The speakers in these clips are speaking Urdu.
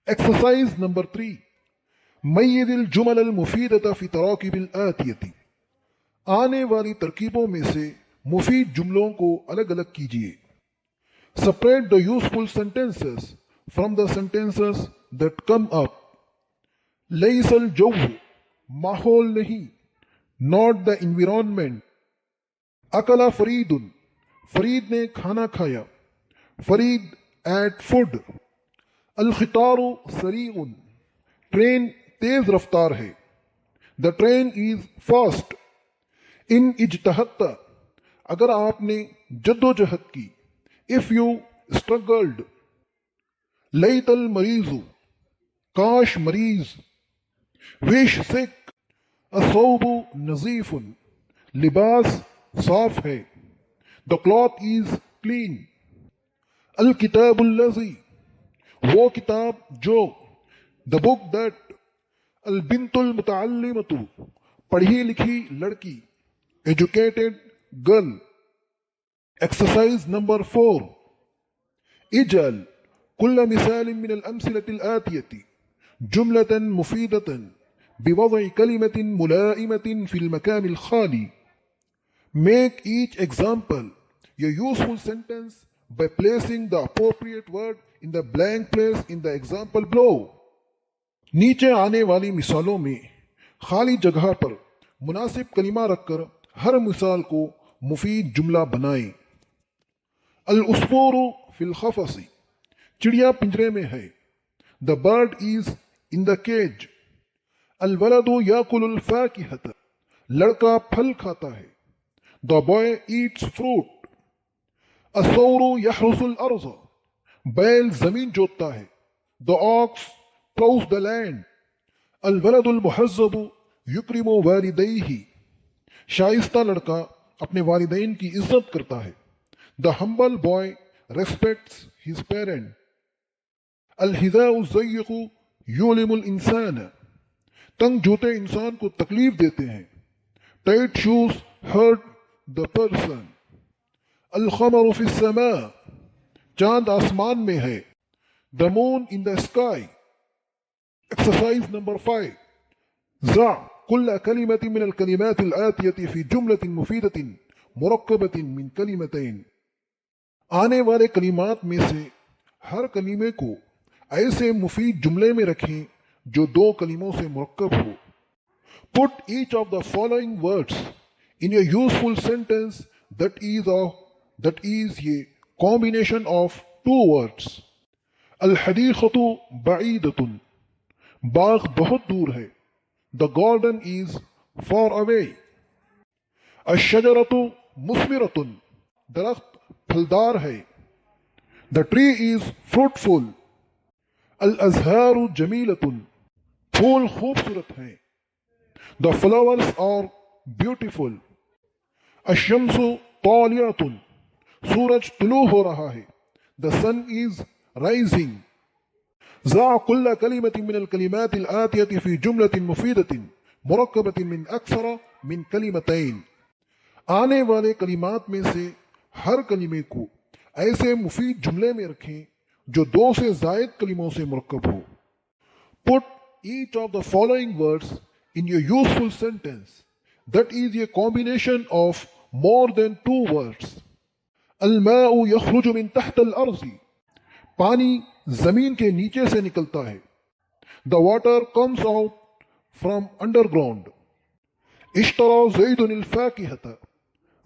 Exercise number 3. ميز الجمل المفيدة في تراكب الآتية. آنے والی ترکیبوں میں سے مفید جملوں کو الگ الگ کیجیے. Separate the useful sentences from the sentences that come up. ليس الجو ماحول نہیں. Not the environment. اکلا Farid Farid نے کھانا کھایا. Farid ate food. القطار سریع ٹرین تیز رفتار ہے. The train is fast. ان اجتہدت اگر آپ نے جد و جہد کی. If you struggled. لیت المریض کاش مریض. wish sick. الثوب نظیف لباس صاف ہے. The cloth is clean. الکتاب الذی وہ کتاب جو. The book that. البنت المتعلمۃ پڑھی لکھی لڑکی. Educated girl. Exercise number 4. اجعل كل مثال من الأمثلة الآتية جملة مفيدة بوضع كلمة ملائمة في المكان الخالي. Make each example a useful sentence by placing the appropriate word in the blank place in the example below. نیچے آنے والی مثالوں میں خالی جگہ پر مناسب کلمہ رکھ کر ہر مثال کو مفید جملہ بنائیں. العصفور فی القفص چڑیا پنجرے میں ہے. The bird is in the cage. الولد یاکل الفاکہۃ لڑکا پھل کھاتا ہے. The boy eats fruit. الثور یحرس الارض بیل زمین جوتتا ہے. The ox plows the land. الولد المحذب یکرم والدیہ شائستہ لڑکا اپنے والدین کی عزت کرتا ہے. The humble boy respects his parent. الحذاء الضيق یؤلم الانسان تنگ جوتے انسان کو تکلیف دیتے ہیں. Tight shoes hurt the person. القمر فی السماء چاند آسمان میں ہے. The moon in the sky. Exercise number 5. ضع كل كلمة من الكلمات الآتية في جملة مفيدة مركبة من كلمتين. آنے والے کلمات میں سے ہر کلمے کو ایسے مفید جملے میں رکھیں جو دو کلموں سے مرکب ہو. Put each of the following words in a useful sentence that is a combination of two words. الحديقة بعيدة باغ بہت دور ہے. The garden is far away. الشجرة مثمرة درخت پھلدار ہے. The tree is fruitful. الازہار جمیلة پھول خوبصورت ہیں. The flowers are beautiful. الشمس طالعة سورج طلوع ہو رہا ہے. The sun is rising. ضع كل كلمة من الكلمات الآتية في جملة مفيدة مركبة من أكثر من كلمتين. آنے والے کلمات میں سے ہر کلمے کو ایسے مفید جملے میں رکھیں جو دو سے زائد کلموں سے مرکب ہو. Put each of the following words in a useful sentence that is a combination of more than two words. الماء يخرج من تحت الأرض پانی زمین کے نیچے سے نکلتا ہے. The water comes out from underground. اشترى زید الفاکہۃ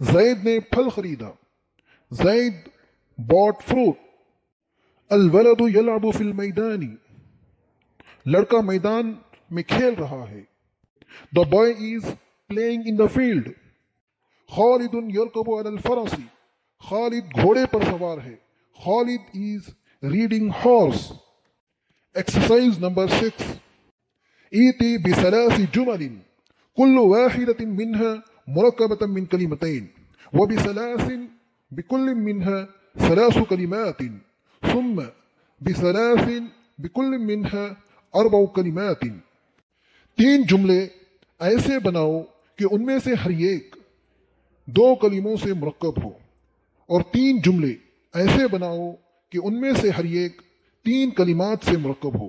زید نے پھل خریدا. زید bought fruit. الولد يلعب في المیدان لڑکا میدان میں کھیل رہا ہے. The boy is playing in the field. خالد يركب على الفرس خالد گھوڑے پر سوار ہے. خالد is reading horse. Exercise number 6. ایتی بثلاث جمل كل واحدة منها مركبة من كلمتين بكل منها ثلاث كلمات ثم بثلاث بكل منها 4 كلمات. 3 جملے ایسے بناؤ کہ ان میں سے ہر ایک 2 کلموں سے مرکب ہو اور 3 جملے ایسے بناؤ کہ ان میں سے ہر ایک 3 کلمات سے مرکب ہو.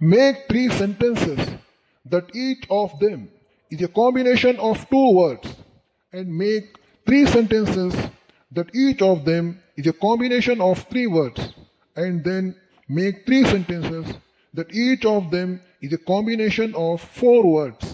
Make 3 sentences that each of them is a combination of 2 words, and make 3 sentences that each of them is a combination of 3 words, and then make 3 sentences that each of them is a combination of 4 words.